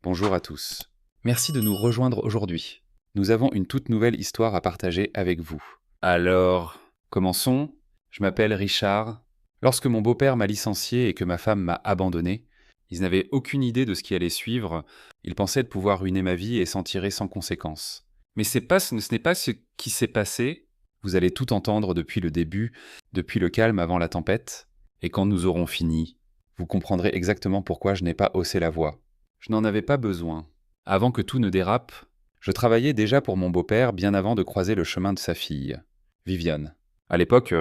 Bonjour à tous. Merci de nous rejoindre aujourd'hui. Nous avons une toute nouvelle histoire à partager avec vous. Alors, commençons. Je m'appelle Richard. Lorsque mon beau-père m'a licencié et que ma femme m'a abandonné, ils n'avaient aucune idée de ce qui allait suivre. Ils pensaient de pouvoir ruiner ma vie et s'en tirer sans conséquence. Mais ce n'est pas ce qui s'est passé. Vous allez tout entendre depuis le début, depuis le calme avant la tempête. Et quand nous aurons fini, vous comprendrez exactement pourquoi je n'ai pas haussé la voix. Je n'en avais pas besoin. Avant que tout ne dérape, je travaillais déjà pour mon beau-père bien avant de croiser le chemin de sa fille, Viviane. À l'époque,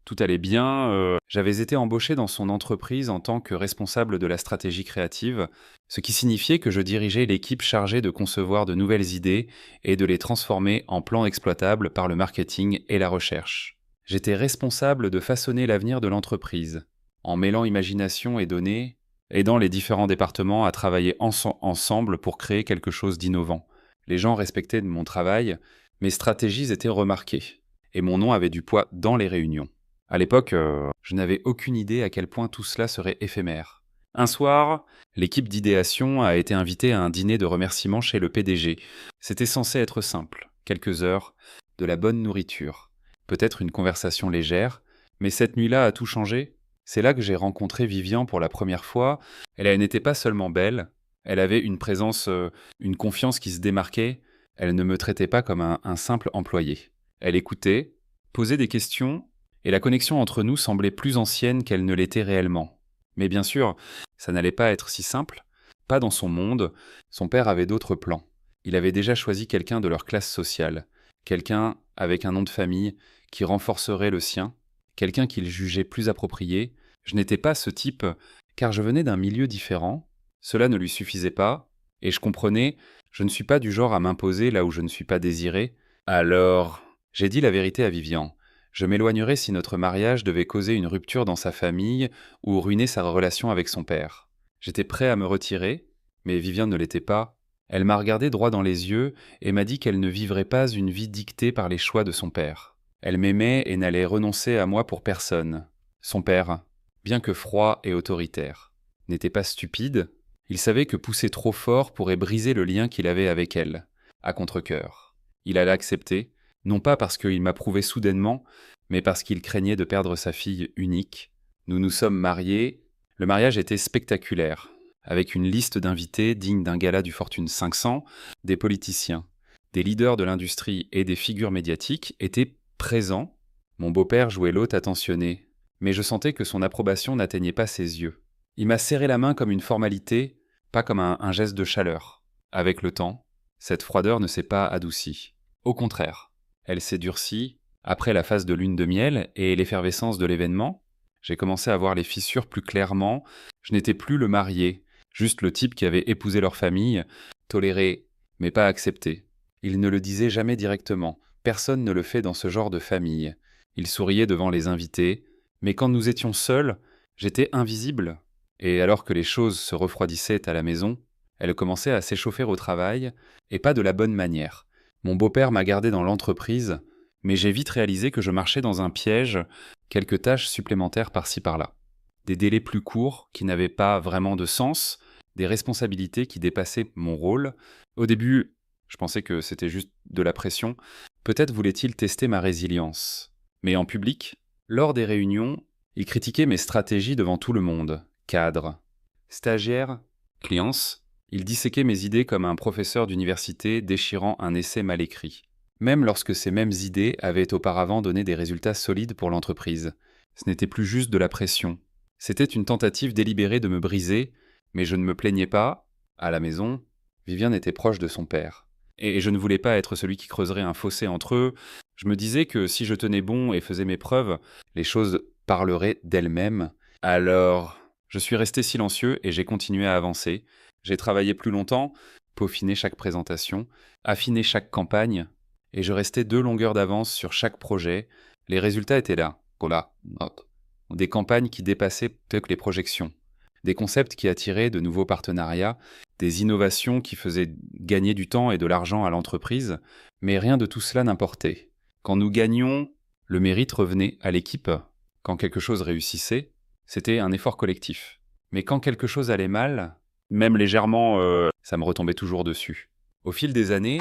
tout allait bien. J'avais été embauché dans son entreprise en tant que responsable de la stratégie créative, ce qui signifiait que je dirigeais l'équipe chargée de concevoir de nouvelles idées et de les transformer en plans exploitables par le marketing et la recherche. J'étais responsable de façonner l'avenir de l'entreprise, en mêlant imagination et données, aidant les différents départements à travailler ensemble pour créer quelque chose d'innovant. Les gens respectaient mon travail, mes stratégies étaient remarquées, et mon nom avait du poids dans les réunions. À l'époque, je n'avais aucune idée à quel point tout cela serait éphémère. Un soir, l'équipe d'idéation a été invitée à un dîner de remerciement chez le PDG. C'était censé être simple, quelques heures, de la bonne nourriture, peut-être une conversation légère, mais cette nuit-là a tout changé. C'est là que j'ai rencontré Vivian pour la première fois. Elle n'était pas seulement belle, elle avait une présence, une confiance qui se démarquait. Elle ne me traitait pas comme un simple employé. Elle écoutait, posait des questions, et la connexion entre nous semblait plus ancienne qu'elle ne l'était réellement. Mais bien sûr, ça n'allait pas être si simple. Pas dans son monde. Son père avait d'autres plans. Il avait déjà choisi quelqu'un de leur classe sociale, quelqu'un avec un nom de famille qui renforcerait le sien, quelqu'un qu'il jugeait plus approprié. Je n'étais pas ce type, car je venais d'un milieu différent. Cela ne lui suffisait pas, et je comprenais, je ne suis pas du genre à m'imposer là où je ne suis pas désiré. Alors, j'ai dit la vérité à Vivian. Je m'éloignerais si notre mariage devait causer une rupture dans sa famille ou ruiner sa relation avec son père. J'étais prêt à me retirer, mais Vivian ne l'était pas. Elle m'a regardé droit dans les yeux et m'a dit qu'elle ne vivrait pas une vie dictée par les choix de son père. Elle m'aimait et n'allait renoncer à moi pour personne. Son père, bien que froid et autoritaire, n'était pas stupide. Il savait que pousser trop fort pourrait briser le lien qu'il avait avec elle, à contre-cœur. Il allait accepter, non pas parce qu'il m'approuvait soudainement, mais parce qu'il craignait de perdre sa fille unique. Nous nous sommes mariés. Le mariage était spectaculaire, avec une liste d'invités digne d'un gala du Fortune 500, des politiciens, des leaders de l'industrie et des figures médiatiques étaient présents. Mon beau-père jouait l'hôte attentionné, mais je sentais que son approbation n'atteignait pas ses yeux. Il m'a serré la main comme une formalité, pas comme un geste de chaleur. Avec le temps, cette froideur ne s'est pas adoucie. Au contraire, elle s'est durcie. Après la phase de lune de miel et l'effervescence de l'événement, j'ai commencé à voir les fissures plus clairement. Je n'étais plus le marié, juste le type qui avait épousé leur famille, toléré, mais pas accepté. Il ne le disait jamais directement. Personne ne le fait dans ce genre de famille. Il souriait devant les invités, mais quand nous étions seuls, j'étais invisible. Et alors que les choses se refroidissaient à la maison, elles commençaient à s'échauffer au travail, et pas de la bonne manière. Mon beau-père m'a gardé dans l'entreprise, mais j'ai vite réalisé que je marchais dans un piège, quelques tâches supplémentaires par-ci par-là. Des délais plus courts qui n'avaient pas vraiment de sens, des responsabilités qui dépassaient mon rôle. Au début, je pensais que c'était juste de la pression. Peut-être voulait-il tester ma résilience. Mais en public, lors des réunions, il critiquait mes stratégies devant tout le monde. Cadres, stagiaires, clients. Il disséquait mes idées comme un professeur d'université déchirant un essai mal écrit. Même lorsque ces mêmes idées avaient auparavant donné des résultats solides pour l'entreprise. Ce n'était plus juste de la pression. C'était une tentative délibérée de me briser, mais je ne me plaignais pas. À la maison, Viviane était proche de son père. Et je ne voulais pas être celui qui creuserait un fossé entre eux. Je me disais que si je tenais bon et faisais mes preuves, les choses parleraient d'elles-mêmes. Alors, je suis resté silencieux et j'ai continué à avancer. J'ai travaillé plus longtemps, peaufiné chaque présentation, affiné chaque campagne, et je restais 2 longueurs d'avance sur chaque projet. Les résultats étaient là. Voilà. Des campagnes qui dépassaient peut-être les projections. Des concepts qui attiraient de nouveaux partenariats, des innovations qui faisaient gagner du temps et de l'argent à l'entreprise, mais rien de tout cela n'importait. Quand nous gagnions, le mérite revenait à l'équipe. Quand quelque chose réussissait, c'était un effort collectif. Mais quand quelque chose allait mal, même légèrement, ça me retombait toujours dessus. Au fil des années,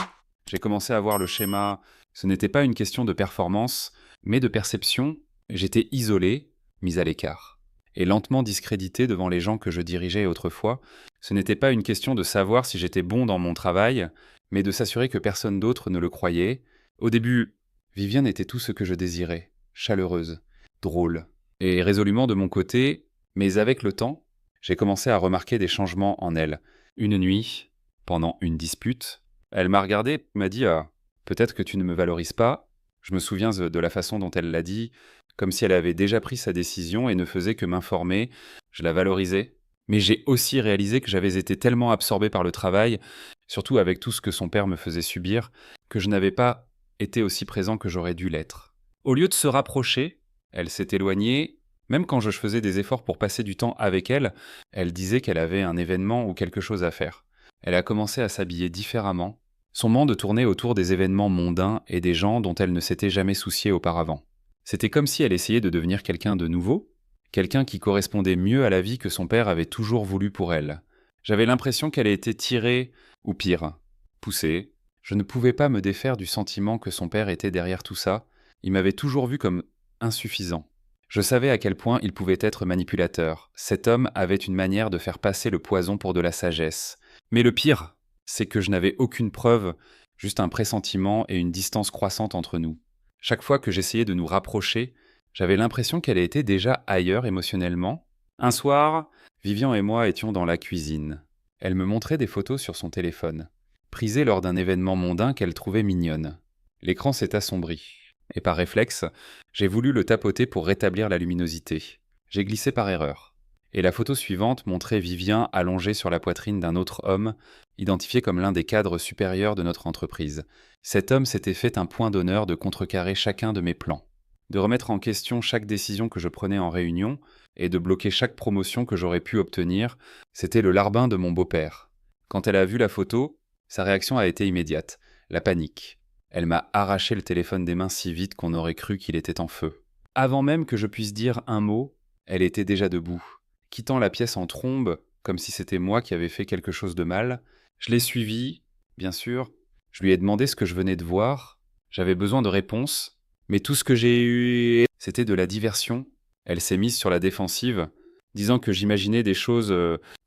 j'ai commencé à voir le schéma. Ce n'était pas une question de performance, mais de perception. J'étais isolé, mis à l'écart. Et lentement discrédité devant les gens que je dirigeais autrefois. Ce n'était pas une question de savoir si j'étais bon dans mon travail, mais de s'assurer que personne d'autre ne le croyait. Au début, Viviane était tout ce que je désirais, chaleureuse, drôle, et résolument de mon côté, mais avec le temps, j'ai commencé à remarquer des changements en elle. Une nuit, pendant une dispute, elle m'a regardé et m'a dit « Ah, peut-être que tu ne me valorises pas ». Je me souviens de la façon dont elle l'a dit, comme si elle avait déjà pris sa décision et ne faisait que m'informer. Je la valorisais. Mais j'ai aussi réalisé que j'avais été tellement absorbé par le travail, surtout avec tout ce que son père me faisait subir, que je n'avais pas été aussi présent que j'aurais dû l'être. Au lieu de se rapprocher, elle s'est éloignée. Même quand je faisais des efforts pour passer du temps avec elle, elle disait qu'elle avait un événement ou quelque chose à faire. Elle a commencé à s'habiller différemment. Son monde tournait autour des événements mondains et des gens dont elle ne s'était jamais souciée auparavant. C'était comme si elle essayait de devenir quelqu'un de nouveau, quelqu'un qui correspondait mieux à la vie que son père avait toujours voulu pour elle. J'avais l'impression qu'elle était tirée, ou pire, poussée. Je ne pouvais pas me défaire du sentiment que son père était derrière tout ça. Il m'avait toujours vu comme insuffisant. Je savais à quel point il pouvait être manipulateur. Cet homme avait une manière de faire passer le poison pour de la sagesse. Mais le pire, c'est que je n'avais aucune preuve, juste un pressentiment et une distance croissante entre nous. Chaque fois que j'essayais de nous rapprocher, j'avais l'impression qu'elle était déjà ailleurs émotionnellement. Un soir, Vivian et moi étions dans la cuisine. Elle me montrait des photos sur son téléphone, prisées lors d'un événement mondain qu'elle trouvait mignonne. L'écran s'est assombri, et par réflexe, j'ai voulu le tapoter pour rétablir la luminosité. J'ai glissé par erreur. Et la photo suivante montrait Vivien allongé sur la poitrine d'un autre homme, identifié comme l'un des cadres supérieurs de notre entreprise. Cet homme s'était fait un point d'honneur de contrecarrer chacun de mes plans, de remettre en question chaque décision que je prenais en réunion et de bloquer chaque promotion que j'aurais pu obtenir. C'était le larbin de mon beau-père. Quand elle a vu la photo, sa réaction a été immédiate, la panique. Elle m'a arraché le téléphone des mains si vite qu'on aurait cru qu'il était en feu. Avant même que je puisse dire un mot, elle était déjà debout, quittant la pièce en trombe, comme si c'était moi qui avais fait quelque chose de mal. Je l'ai suivie, bien sûr. Je lui ai demandé ce que je venais de voir. J'avais besoin de réponses. Mais tout ce que j'ai eu, c'était de la diversion. Elle s'est mise sur la défensive, disant que j'imaginais des choses,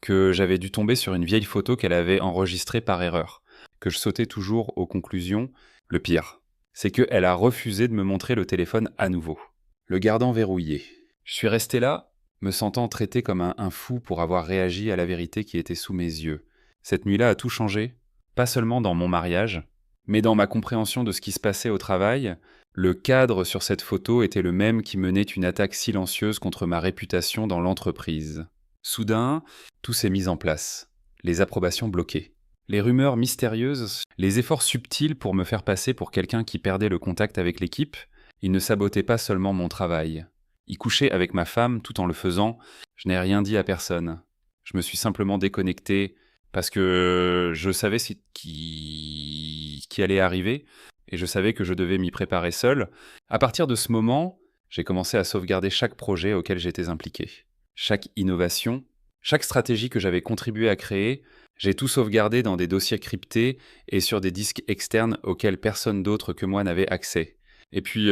que j'avais dû tomber sur une vieille photo qu'elle avait enregistrée par erreur, que je sautais toujours aux conclusions. Le pire, c'est qu'elle a refusé de me montrer le téléphone à nouveau, le gardant verrouillé. Je suis resté là, me sentant traité comme un fou pour avoir réagi à la vérité qui était sous mes yeux. Cette nuit-là a tout changé, pas seulement dans mon mariage, mais dans ma compréhension de ce qui se passait au travail. Le cadre sur cette photo était le même qui menait une attaque silencieuse contre ma réputation dans l'entreprise. Soudain, tout s'est mis en place. Les approbations bloquées. Les rumeurs mystérieuses, les efforts subtils pour me faire passer pour quelqu'un qui perdait le contact avec l'équipe. Ils ne sabotaient pas seulement mon travail. Y coucher avec ma femme tout en le faisant, je n'ai rien dit à personne. Je me suis simplement déconnecté parce que je savais ce qui allait arriver et je savais que je devais m'y préparer seul. À partir de ce moment, j'ai commencé à sauvegarder chaque projet auquel j'étais impliqué. Chaque innovation, chaque stratégie que j'avais contribué à créer, j'ai tout sauvegardé dans des dossiers cryptés et sur des disques externes auxquels personne d'autre que moi n'avait accès. Et puis,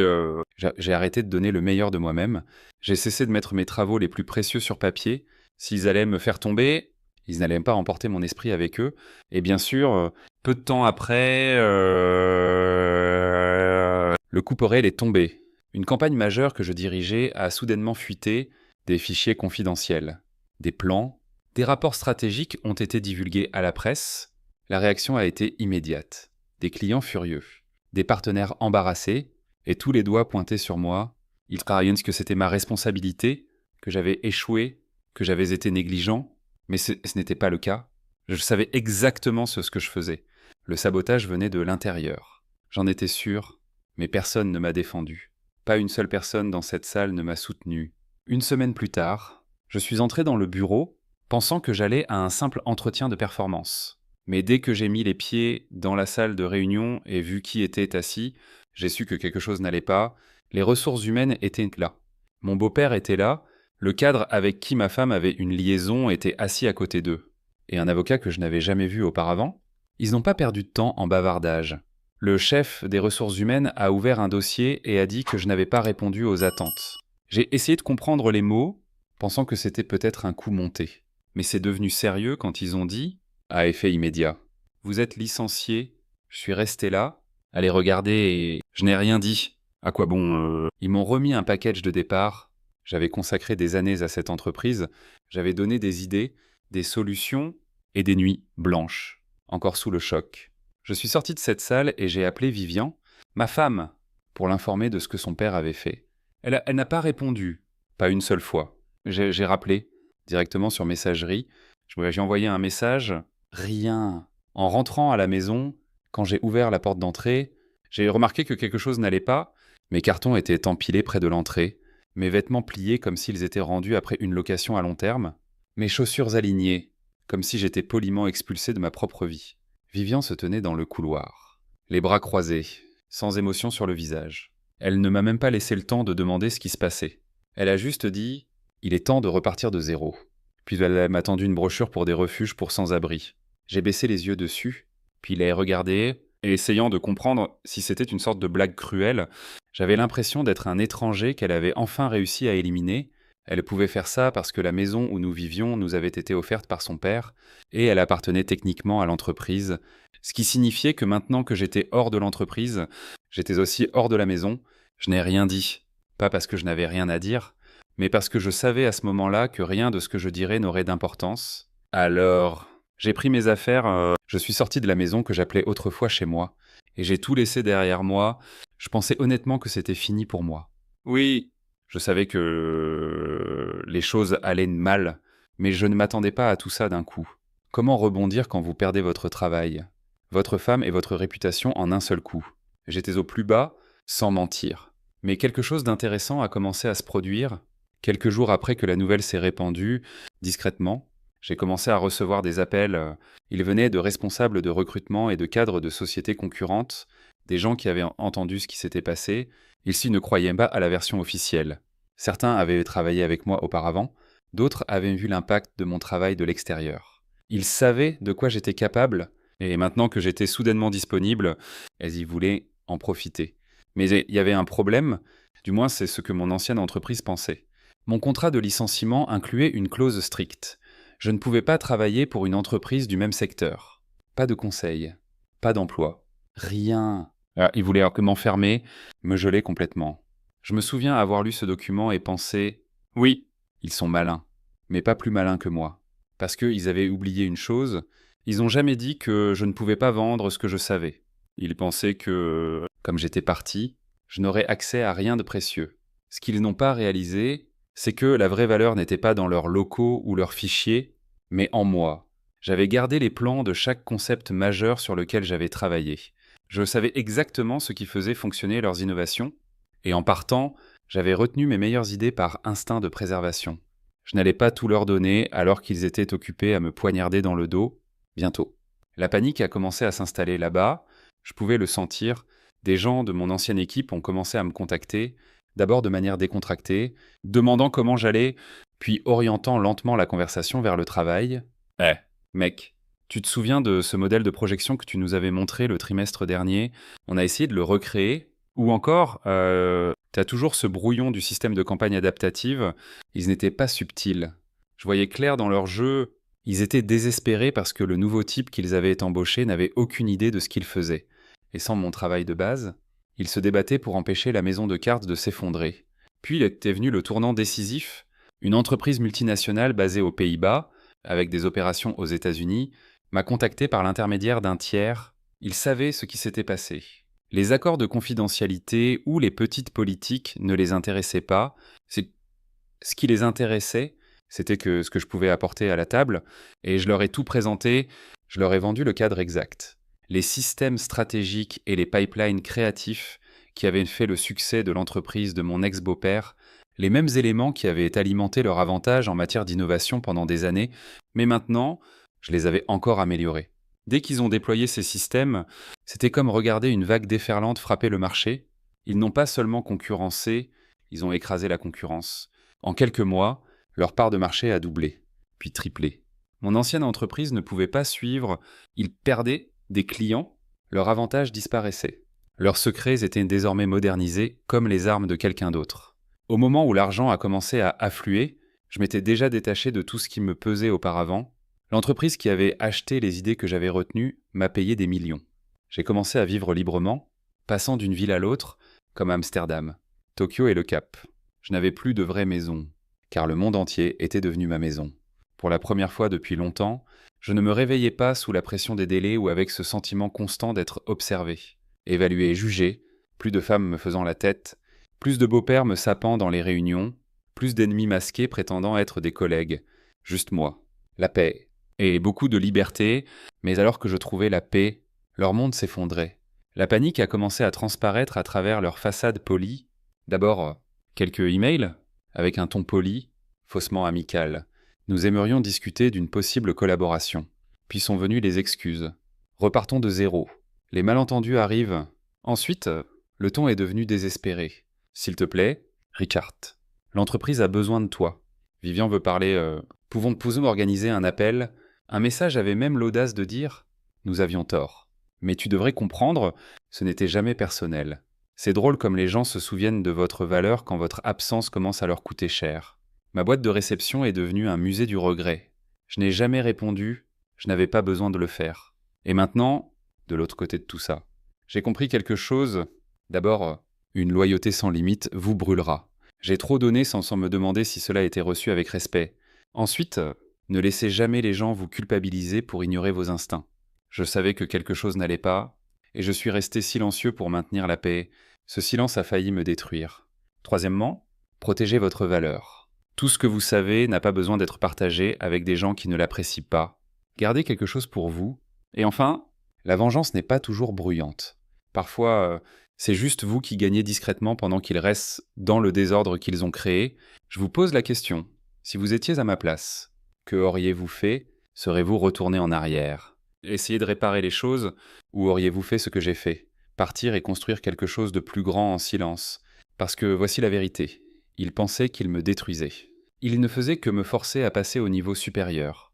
j'ai arrêté de donner le meilleur de moi-même. J'ai cessé de mettre mes travaux les plus précieux sur papier. S'ils allaient me faire tomber, ils n'allaient pas emporter mon esprit avec eux. Et bien sûr, peu de temps après, le couperet est tombé. Une campagne majeure que je dirigeais a soudainement fuité, des fichiers confidentiels, des plans, des rapports stratégiques ont été divulgués à la presse. La réaction a été immédiate. Des clients furieux, des partenaires embarrassés, et tous les doigts pointés sur moi. Ils croyaient que c'était ma responsabilité, que j'avais échoué, que j'avais été négligent, mais ce n'était pas le cas. Je savais exactement ce que je faisais. Le sabotage venait de l'intérieur. J'en étais sûr, mais personne ne m'a défendu. Pas une seule personne dans cette salle ne m'a soutenu. Une semaine plus tard, je suis entré dans le bureau, pensant que j'allais à un simple entretien de performance. Mais dès que j'ai mis les pieds dans la salle de réunion et vu qui était assis, j'ai su que quelque chose n'allait pas. Les ressources humaines étaient là. Mon beau-père était là. Le cadre avec qui ma femme avait une liaison était assis à côté d'eux. et un avocat que je n'avais jamais vu auparavant. Ils n'ont pas perdu de temps en bavardage. Le chef des ressources humaines a ouvert un dossier et a dit que je n'avais pas répondu aux attentes. J'ai essayé de comprendre les mots, pensant que c'était peut-être un coup monté. Mais c'est devenu sérieux quand ils ont dit, à effet immédiat, vous êtes licencié. Je suis resté là, à les regarder et je n'ai rien dit. À quoi bon Ils m'ont remis un package de départ. J'avais consacré des années à cette entreprise. J'avais donné des idées, des solutions et des nuits blanches, encore sous le choc. Je suis sorti de cette salle et j'ai appelé Vivian, ma femme, pour l'informer de ce que son père avait fait. Elle n'a pas répondu, pas une seule fois. J'ai rappelé, directement sur messagerie. J'ai envoyé un message, rien. En rentrant à la maison, quand j'ai ouvert la porte d'entrée, j'ai remarqué que quelque chose n'allait pas. Mes cartons étaient empilés près de l'entrée, mes vêtements pliés comme s'ils étaient rendus après une location à long terme, mes chaussures alignées, comme si j'étais poliment expulsé de ma propre vie. Vivian se tenait dans le couloir, les bras croisés, sans émotion sur le visage. Elle ne m'a même pas laissé le temps de demander ce qui se passait. Elle a juste dit « Il est temps de repartir de zéro ». Puis elle m'a tendu une brochure pour des refuges pour sans-abri. J'ai baissé les yeux dessus, puis l'ai regardé, et essayant de comprendre si c'était une sorte de blague cruelle, j'avais l'impression d'être un étranger qu'elle avait enfin réussi à éliminer. Elle pouvait faire ça parce que la maison où nous vivions nous avait été offerte par son père, et elle appartenait techniquement à l'entreprise, ce qui signifiait que maintenant que j'étais hors de l'entreprise, j'étais aussi hors de la maison. Je n'ai rien dit, pas parce que je n'avais rien à dire, mais parce que je savais à ce moment-là que rien de ce que je dirais n'aurait d'importance. Alors, j'ai pris mes affaires, je suis sorti de la maison que j'appelais autrefois chez moi, et j'ai tout laissé derrière moi. Je pensais honnêtement que c'était fini pour moi. Oui, je savais que les choses allaient mal, mais je ne m'attendais pas à tout ça d'un coup. Comment rebondir quand vous perdez votre travail, votre femme et votre réputation en un seul coup? J'étais au plus bas, sans mentir. Mais quelque chose d'intéressant a commencé à se produire. Quelques jours après que la nouvelle s'est répandue, discrètement, j'ai commencé à recevoir des appels. Ils venaient de responsables de recrutement et de cadres de sociétés concurrentes, des gens qui avaient entendu ce qui s'était passé. Ils ne croyaient pas à la version officielle. Certains avaient travaillé avec moi auparavant, d'autres avaient vu l'impact de mon travail de l'extérieur. Ils savaient de quoi j'étais capable, et maintenant que j'étais soudainement disponible, elles y voulaient en profiter. Mais il y avait un problème, du moins c'est ce que mon ancienne entreprise pensait. Mon contrat de licenciement incluait une clause stricte. Je ne pouvais pas travailler pour une entreprise du même secteur. Pas de conseil, pas d'emploi, rien. Ils voulaient que m'enfermer, me geler complètement. Je me souviens avoir lu ce document et pensé « Oui, ils sont malins, mais pas plus malins que moi. » Parce qu'ils avaient oublié une chose, ils n'ont jamais dit que je ne pouvais pas vendre ce que je savais. Ils pensaient que, comme j'étais parti, je n'aurais accès à rien de précieux. Ce qu'ils n'ont pas réalisé, c'est que la vraie valeur n'était pas dans leurs locaux ou leurs fichiers, mais en moi. J'avais gardé les plans de chaque concept majeur sur lequel j'avais travaillé. Je savais exactement ce qui faisait fonctionner leurs innovations, et en partant, j'avais retenu mes meilleures idées par instinct de préservation. Je n'allais pas tout leur donner alors qu'ils étaient occupés à me poignarder dans le dos, bientôt. La panique a commencé à s'installer là-bas, je pouvais le sentir. Des gens de mon ancienne équipe ont commencé à me contacter, d'abord de manière décontractée, demandant comment j'allais, puis orientant lentement la conversation vers le travail. « Mec, tu te souviens de ce modèle de projection que tu nous avais montré le trimestre dernier? On a essayé de le recréer. Ou encore, t'as toujours ce brouillon du système de campagne adaptative. Ils n'étaient pas subtils. Je voyais clair dans leur jeu. Ils étaient désespérés parce que le nouveau type qu'ils avaient embauché n'avait aucune idée de ce qu'il faisait. Et sans mon travail de base, ils se débattaient pour empêcher la maison de cartes de s'effondrer. Puis il était venu le tournant décisif. Une entreprise multinationale basée aux Pays-Bas, avec des opérations aux États-Unis, m'a contacté par l'intermédiaire d'un tiers. Ils savaient ce qui s'était passé. Les accords de confidentialité ou les petites politiques ne les intéressaient pas. Ce qui les intéressait, c'était ce que je pouvais apporter à la table, et je leur ai tout présenté, je leur ai vendu le cadre exact. Les systèmes stratégiques et les pipelines créatifs qui avaient fait le succès de l'entreprise de mon ex-beau-père, les mêmes éléments qui avaient alimenté leur avantage en matière d'innovation pendant des années, mais maintenant, je les avais encore améliorés. Dès qu'ils ont déployé ces systèmes, c'était comme regarder une vague déferlante frapper le marché. Ils n'ont pas seulement concurrencé, ils ont écrasé la concurrence. En quelques mois, leur part de marché a doublé, puis triplé. Mon ancienne entreprise ne pouvait pas suivre, ils perdaient des clients, leur avantage disparaissait. Leurs secrets étaient désormais modernisés comme les armes de quelqu'un d'autre. Au moment où l'argent a commencé à affluer, je m'étais déjà détaché de tout ce qui me pesait auparavant. L'entreprise qui avait acheté les idées que j'avais retenues m'a payé des millions. J'ai commencé à vivre librement, passant d'une ville à l'autre, comme Amsterdam, Tokyo et le Cap. Je n'avais plus de vraie maison, car le monde entier était devenu ma maison. Pour la première fois depuis longtemps, je ne me réveillais pas sous la pression des délais ou avec ce sentiment constant d'être observé, évalué et jugé, plus de femmes me faisant la tête, plus de beaux-pères me sapant dans les réunions, plus d'ennemis masqués prétendant être des collègues. Juste moi. La paix. Et beaucoup de liberté, mais alors que je trouvais la paix, leur monde s'effondrait. La panique a commencé à transparaître à travers leur façade polie. D'abord, quelques emails, avec un ton poli, faussement amical. Nous aimerions discuter d'une possible collaboration. Puis sont venues les excuses. Repartons de zéro. Les malentendus arrivent. Ensuite, le ton est devenu désespéré. S'il te plaît, Richard, l'entreprise a besoin de toi. Vivian veut parler. Pouvons-nous organiser un appel? Un message avait même l'audace de dire « Nous avions tort. Mais tu devrais comprendre, ce n'était jamais personnel. C'est drôle comme les gens se souviennent de votre valeur quand votre absence commence à leur coûter cher. Ma boîte de réception est devenue un musée du regret. Je n'ai jamais répondu, je n'avais pas besoin de le faire. Et maintenant, de l'autre côté de tout ça, j'ai compris quelque chose. D'abord, une loyauté sans limite vous brûlera. J'ai trop donné sans me demander si cela était reçu avec respect. Ensuite, ne laissez jamais les gens vous culpabiliser pour ignorer vos instincts. Je savais que quelque chose n'allait pas, et je suis resté silencieux pour maintenir la paix. Ce silence a failli me détruire. Troisièmement, protégez votre valeur. Tout ce que vous savez n'a pas besoin d'être partagé avec des gens qui ne l'apprécient pas. Gardez quelque chose pour vous. Et enfin, la vengeance n'est pas toujours bruyante. Parfois, c'est juste vous qui gagnez discrètement pendant qu'ils restent dans le désordre qu'ils ont créé. Je vous pose la question. Si vous étiez à ma place, que auriez-vous fait? Serez-vous retourné en arrière? Essayez de réparer les choses, ou auriez-vous fait ce que j'ai fait? Partir et construire quelque chose de plus grand en silence. Parce que voici la vérité. Il pensait qu'il me détruisait. Il ne faisait que me forcer à passer au niveau supérieur.